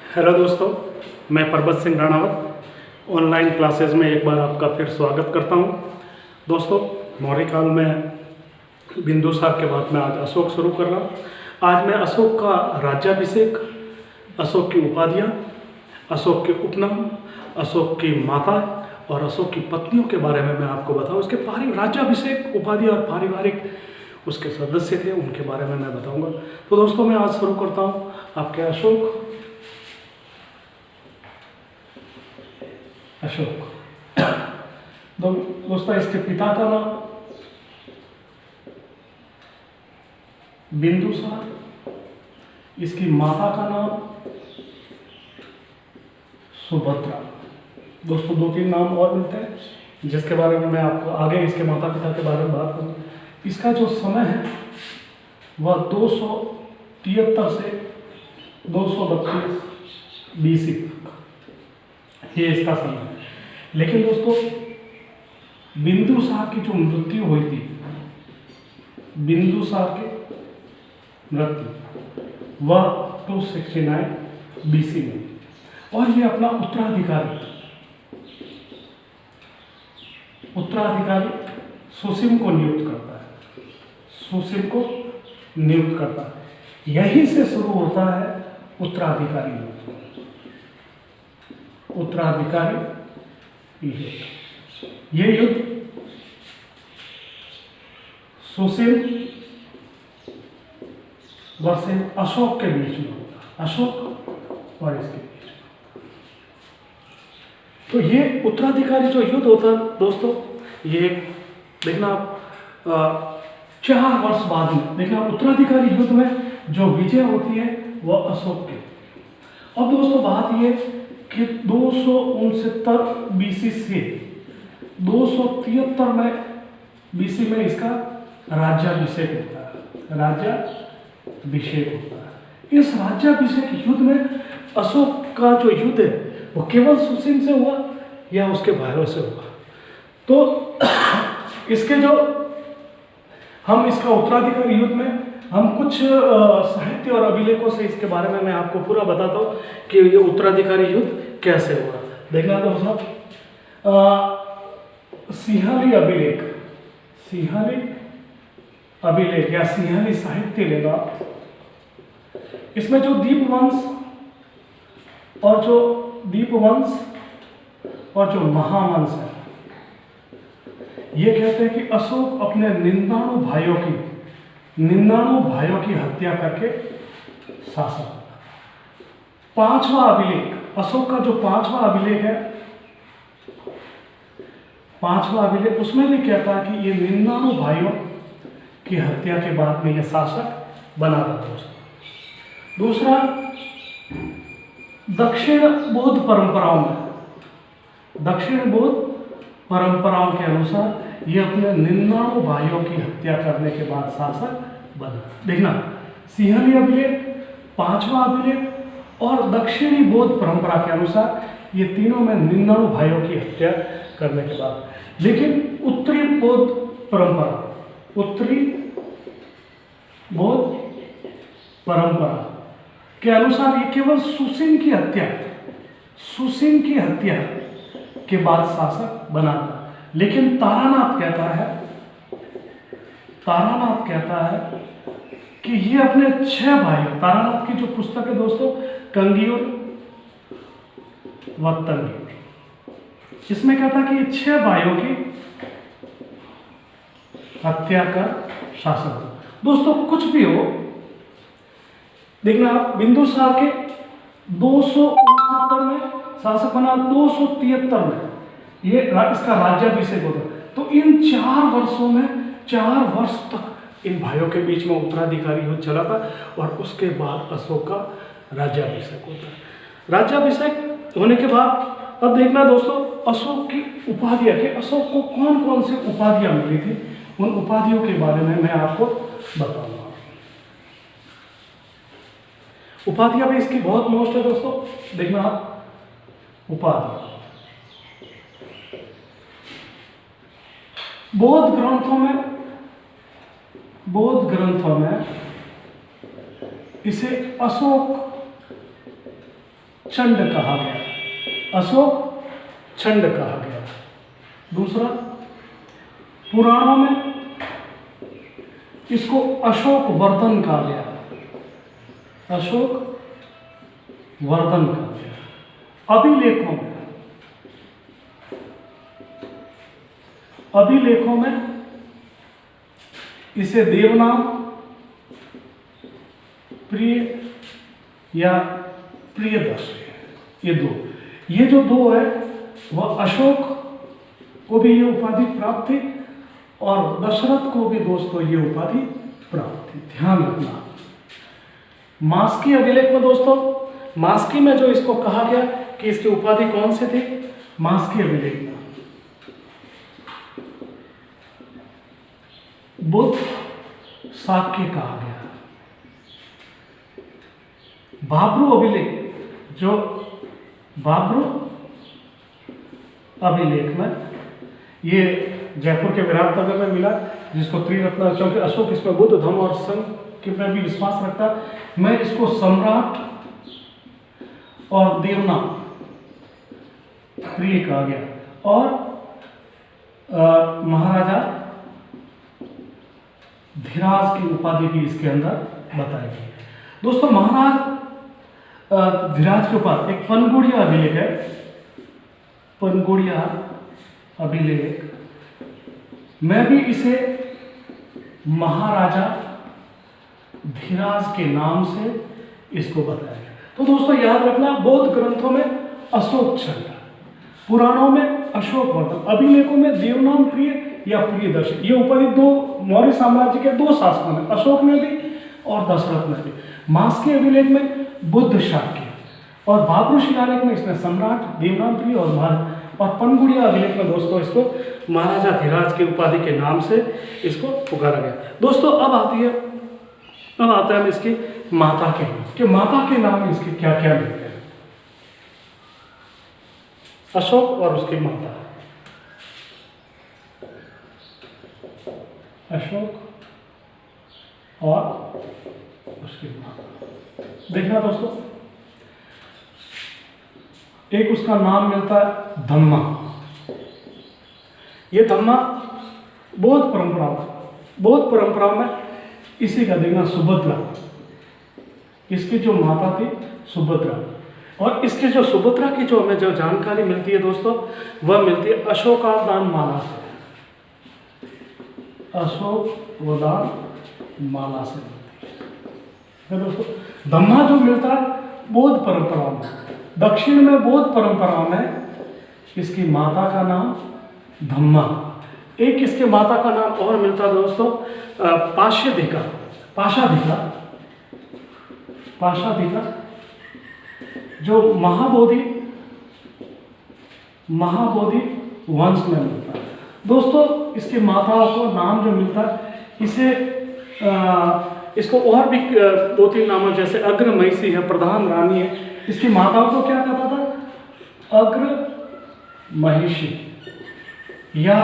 Hello दोस्तों, मैं परबत Singh Ranawat online classes में एक बार आपका फिर स्वागत करता हूं। दोस्तों, मौर्य काल में बिंदुसार के बाद में आज अशोक शुरू कर रहा हूँ। आज मैं अशोक का राज्याभिषेक, अशोक की उपाधियाँ, अशोक के उपनाम, अशोक की माता और अशोक की पत्नियों के बारे में मैं आपको बताऊँ। उसके राज्याभिषेक, उपाधि और पारिवारिक उसके सदस्य थे, उनके बारे में मैं बताऊंगा। तो दोस्तों, मैं आज शुरू करता हूँ आपके अशोक। दोस्तों, इसके पिता का नाम बिंदुसार, इसकी माता का नाम सुभद्रा। दोस्तों, 2-3 नाम और मिलते हैं जिसके बारे में मैं आपको आगे इसके माता पिता के बारे में बात करूँगा। इसका जो समय है वह 273 से 232 BC तक ये इसका समय है। लेकिन दोस्तों, बिंदुसार की जो मृत्यु हुई थी, बिंदुसार की मृत्यु वह 269 BC में, और ये अपना उत्तराधिकारी सुसीम को नियुक्त करता है। सुसीम को नियुक्त करता है। यहीं से शुरू होता है उत्तराधिकारी युद्ध। उत्तराधिकारी युद्ध, ये युद्ध सुसीम वर्सेस अशोक के बीच में होता है। अशोक और इसके बीच में। तो ये उत्तराधिकारी जो युद्ध होता है दोस्तों, ये देखना आप 4 वर्ष बाद में देखना, उत्तराधिकारी युद्ध में जो विजय होती है वह अशोक की। अब दोस्तों, बात ये कि 269 BC से 273 में BC में इसका राज्याभिषेक होता है। राज्याभिषेक होता है। इस राज्याभिषेक युद्ध में अशोक का जो युद्ध है वो केवल सुसीम से हुआ या उसके भाइयों से हुआ। तो इसके जो हम इसका उत्तराधिकारी युद्ध में हम कुछ साहित्य और अभिलेखों से इसके बारे में मैं आपको पूरा बताता हूँ कि ये उत्तराधिकारी युद्ध कैसे हुआ। देखना तो दोस्तों, सिंहली अभिलेख या सिंहली साहित्य लेगा। इसमें जो दीपवंश और जो महावंश है, ये कहते हैं कि अशोक अपने 99 भाइयों की हत्या करके शासन करता। 5वां अभिलेख, अशोक का जो 5वां अभिलेख है, 5वां अभिलेख उसमें भी कहता है कि ये 99 भाइयों की हत्या के बाद में यह शासक बना था दोस्तों। दूसरा, दक्षिण बौद्ध परंपराओं के अनुसार ये अपने 99 भाइयों की हत्या करने के बाद शासक बना। देखना, सिंहली अभिलेख, 5वां अभिलेख और दक्षिणी बौद्ध परंपरा के अनुसार ये तीनों में 99 भाइयों की हत्या करने के बाद। लेकिन उत्तरी बौद्ध परंपरा के अनुसार ये केवल सुसीम की हत्या के बाद शासक बना था। लेकिन तारानाथ कहता है कि ये अपने 6 भाइयों, तारानाथ की जो पुस्तक है दोस्तों, कंगियूर व तंगियूर, इसमें कहता है कि ये 6 भाइयों की हत्या कर शासक। दोस्तों, कुछ भी हो, देखना आप, बिंदुसार के 269 में शासक बना, 273 में ये इसका राज्याभिषेक होता। तो इन 4 वर्षों में 4 वर्ष तक इन भाइयों के बीच में उत्तराधिकारी युद्ध चला था, और उसके बाद अशोक का राज्याभिषेक होता है। राज्याभिषेक होने के बाद अब देखना दोस्तों, अशोक की उपाधियां, कि अशोक को कौन कौन सी उपाधियां मिली थी, उन उपाधियों के बारे में मैं आपको बताऊंगा। उपाधियां भी इसकी बहुत मोस्ट है दोस्तों। देखना आप, उपाधि बौद्ध ग्रंथों में इसे अशोक छंद कहा गया, अशोक छंद कहा गया। दूसरा, पुराणों में इसको अशोक वर्धन कहा गया, अशोक वर्धन कहा गया। अभिलेखों में इसे देवनाम, प्रिय या प्रियदर्शी, ये जो दो है वह अशोक को भी ये उपाधि प्राप्त थी और दशरथ को भी दोस्तों ये उपाधि प्राप्त थी, ध्यान रखना। मास्की अभिलेख में दोस्तों, मास्की में जो इसको कहा गया कि इसकी उपाधि कौन सी थी, मास्की अभिलेख में बुद्ध शाक्य कहा गया। बाब्रू अभिलेख, जो बाब्रू अभिलेख में ये जयपुर के विराटनगर में मिला, जिसको त्रिरत्न, क्योंकि अशोक इसमें बुद्ध, धम्म और संघ के में भी विश्वास रखता, मैं इसको सम्राट और देवनाम प्रिय कहा गया और महाराजा धीराज की उपाधि भी इसके अंदर बताई गई है। दोस्तों, महाराज धीराज के ऊपर एक पनगुड़िया अभिलेख है, पनगुड़िया अभिलेख मैं भी इसे महाराजा धीराज के नाम से इसको बताया गया। तो दोस्तों याद रखना, बौद्ध ग्रंथों में अशोक छंद, पुराणों में अशोक वर्धन, अभिलेखों में देवनाम प्रिय या प्रियदर्शी, ये उपाधि दो मौर्य साम्राज्य के दो शासकों में, अशोक में भी और दशरथ में भी। मास्की अभिलेख में बुद्ध शाक्य और बाब्रू शिलालेख में इसमें सम्राट, देवनाम प्रिय और पनगुड़िया अभिलेख में दोस्तों इसको महाराजा धीराज की उपाधि के नाम से इसको पुकारा गया। दोस्तों अब आता है इसकी माता के नाम, कि माता के नाम इसके क्या क्या मिलते हैं। अशोक और उसकी माता, अशोक और उसकी माता। देखना दोस्तों, एक उसका नाम मिलता है धम्मा। ये धम्मा बौद्ध परंपराओं में इसी का देखना सुभद्रा, इसकी जो माता थी सुभद्रा, और इसके जो सुभद्रा की जो हमें जो जानकारी मिलती है दोस्तों, वह मिलती है अशोकावदान माला से, अशोकावदान माला से मिलती है दोस्तों। धम्मा जो मिलता है बौद्ध परंपराओं में, दक्षिण में बौद्ध परंपराओं में इसकी माता का नाम धम्मा। एक इसके माता का नाम और मिलता है दोस्तों पाशाधिका, जो महाबोधि वंश में मिलता है दोस्तों। इसकी माताओं को नाम जो मिलता है, इसको और भी दो तीन नामों, जैसे अग्र महिषी है, प्रधान रानी है। इसकी माताओं को क्या कहता था, अग्र महिषी या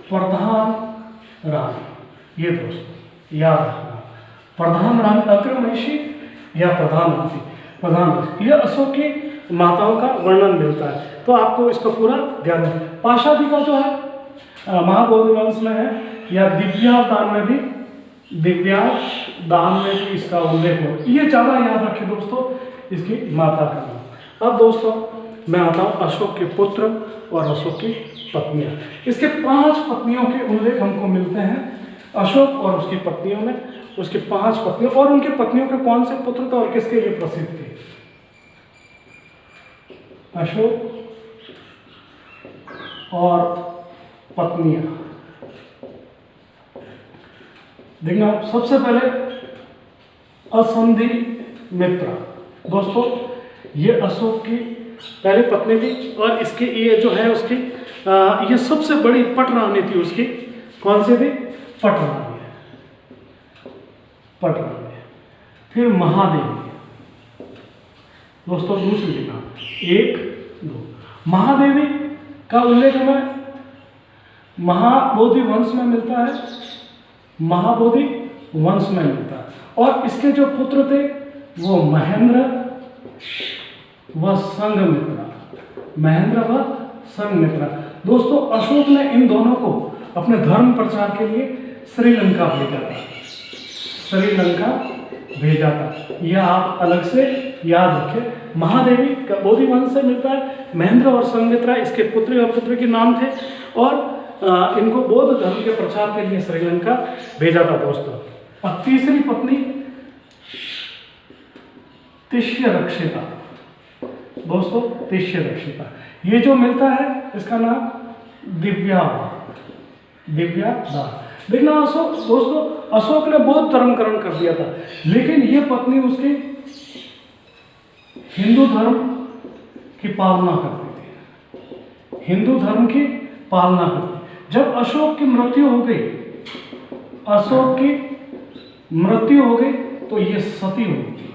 प्रधान रानी। ये दोस्तों याद रखना, प्रधान रानी, अग्र महिषी या प्रधान रानी। यह अशोक की माताओं का वर्णन मिलता है, तो आपको इसका पूरा ध्यान रखना। पाशाधिका जो है महाबोधि वंश में है, या दिव्यावदान में भी इसका उल्लेख हो। ये ज़्यादा याद रखें दोस्तों, इसकी माता का नाम। अब दोस्तों मैं आता हूँ अशोक के पुत्र और अशोक की पत्नियाँ। इसके 5 पत्नियों के उल्लेख हमको मिलते हैं अशोक और उसकी पत्नियों में। उसकी 5 पत्नियों और उनकी पत्नियों के कौन से पुत्र थे और किसके लिए प्रसिद्ध थे। अशोक और पत्नियां, देखना सबसे पहले असंधि मित्रा। दोस्तों ये अशोक की पहली पत्नी थी और इसकी ये जो है उसकी ये सबसे बड़ी पट रानी थी उसकी। कौन सी थी, पट रानी। फिर महादेवी दोस्तों दूसरी देखना, 1 2। महादेवी का उल्लेख हमें महाबोधि वंश में मिलता है, और इसके जो पुत्र थे वो महेंद्र व संघमित्रा, महेंद्र व संघमित्रा। दोस्तों अशोक ने इन दोनों को अपने धर्म प्रचार के लिए श्रीलंका भेजा था, श्रीलंका भेजा था। यह आप अलग से याद रखें। महादेवी का बोधि वंश से मिलता है। महेंद्र और संघमित्रा इसके पुत्री और पुत्र के नाम थे और इनको बौद्ध धर्म के प्रचार के लिए श्रीलंका भेजा था दोस्तों। और तीसरी पत्नी तिष्यरक्षिता, दोस्तों तिष्यरक्षिता, ये जो मिलता है इसका नाम दिव्यावाद, दिव्यावाद। देखना अशोक, दोस्तों अशोक ने बौद्ध धर्म ग्रहण कर दिया था, लेकिन ये पत्नी उसकी हिंदू धर्म की पालना करती थी, हिंदू धर्म की पालना करती। जब अशोक की मृत्यु हो गई, अशोक की मृत्यु हो गई तो ये सती हुई थी,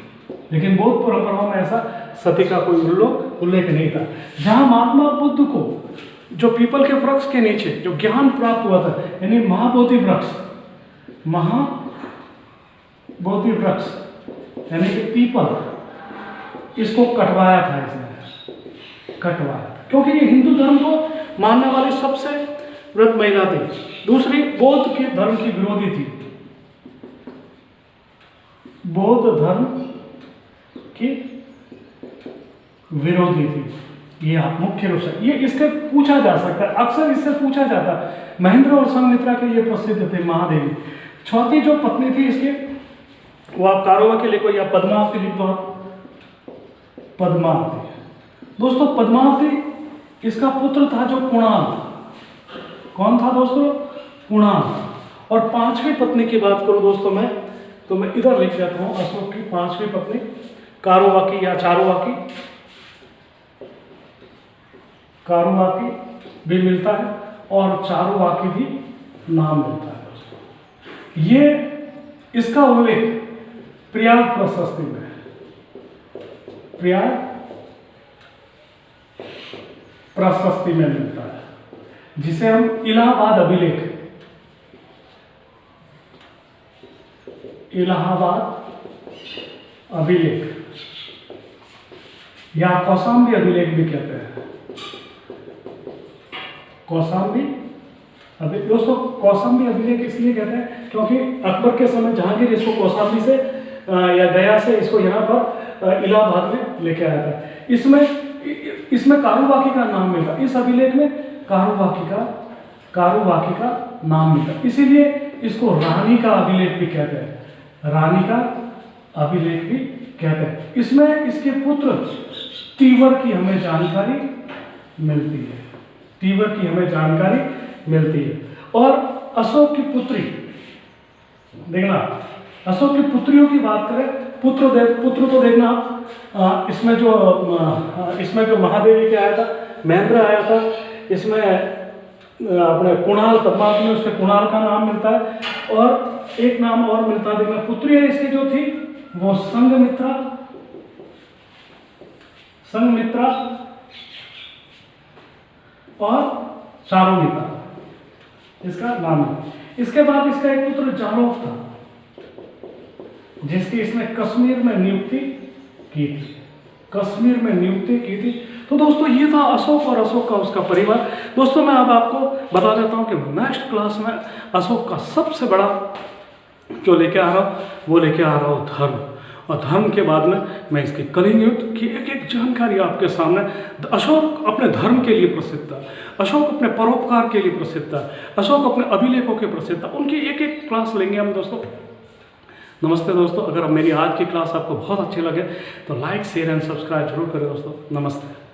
लेकिन बौद्ध परंपराओं में ऐसा सती का कोई उल्लेख नहीं था। जहां महात्मा बुद्ध को जो पीपल के वृक्ष के नीचे जो ज्ञान प्राप्त हुआ था, यानी महाबोधि वृक्ष, महाबोधि वृक्ष यानी कि पीपल, इसको कटवाया था, इसने कटवाया था, क्योंकि ये हिंदू धर्म को मानने वाली सबसे वृद्ध महिला थी। दूसरी बौद्ध के धर्म की विरोधी थी, बौद्ध धर्म की विरोधी थी। ये मुख्य रूप से ये इससे पूछा जा सकता है, अक्सर इससे पूछा जाता है। महेंद्र और संघमित्रा के लिए प्रसिद्ध थे महादेवी। चौथी जो पत्नी थी इसकी, वो आप कारोवा के लिखो या पद्मावती लिख दो आप, पद्मावती। दोस्तों पद्मावती इसका पुत्र था जो कुणाल। कौन था दोस्तों? कुणाल। और पांचवी पत्नी की बात करूं दोस्तों मैं इधर लिख देता हूं, अशोक की पांचवी पत्नी कारोवाकी या चारुवाकी, कारुवाकी भी मिलता है और चारुवाकी भी नाम मिलता है दोस्तों। ये इसका उल्लेख प्रयाग प्रशस्ति में है, प्रयाग प्रशस्ति में मिलता है, जिसे हम इलाहाबाद अभिलेख, इलाहाबाद अभिलेख या कौशाम्बी अभिलेख भी कहते हैं। कौशाम्बी अभिलेख दोस्तों, कौशाम्बी अभिलेख इसलिए कहते हैं क्योंकि अकबर के समय जहांगीर इसको कौशाम्बी से या गया से इसको यहाँ पर इलाहाबाद में लेके आया था। इसमें कारुवाकी का नाम मिलता, इस अभिलेख में कारुवाकी का नाम मिलता, इसीलिए इसको रानी का अभिलेख भी कहते हैं, रानी का अभिलेख भी कहते हैं। इसमें इसके पुत्र तीवर की हमें जानकारी मिलती है, तीवर की हमें जानकारी मिलती है। और अशोक की पुत्री, देखना अशोक की पुत्रियों की बात करें, पुत्र तो देखना आप, इसमें जो महादेवी के आया था, महेंद्र आया था, इसमें अपने कुणाल, पद्मावती में उसके कुणाल का नाम मिलता है और एक नाम और मिलता है। देखना पुत्री है इसकी जो थी वो संघमित्रा और चारुमित्रा, इसका नाम है। इसके बाद इसका एक पुत्र जालोक था, जिसकी इसने कश्मीर में नियुक्ति की थी, कश्मीर में नियुक्ति की थी। तो दोस्तों ये था अशोक और अशोक का उसका परिवार। दोस्तों मैं अब आपको बता देता हूँ कि नेक्स्ट क्लास में अशोक का सबसे बड़ा जो लेके आ रहा हूँ वो लेके आ रहा हूँ धर्म, और धर्म के बाद में मैं इसके कलिंग युद्ध की एक एक जानकारी आपके सामने। अशोक अपने धर्म के लिए प्रसिद्ध था, अशोक अपने परोपकार के लिए प्रसिद्ध था, अशोक अपने अभिलेखों के प्रसिद्ध था। उनकी एक एक क्लास लेंगे हम दोस्तों। नमस्ते दोस्तों, अगर मेरी आज की क्लास आपको बहुत अच्छी लगे तो लाइक शेयर एंड सब्सक्राइब जरूर करें दोस्तों। नमस्ते।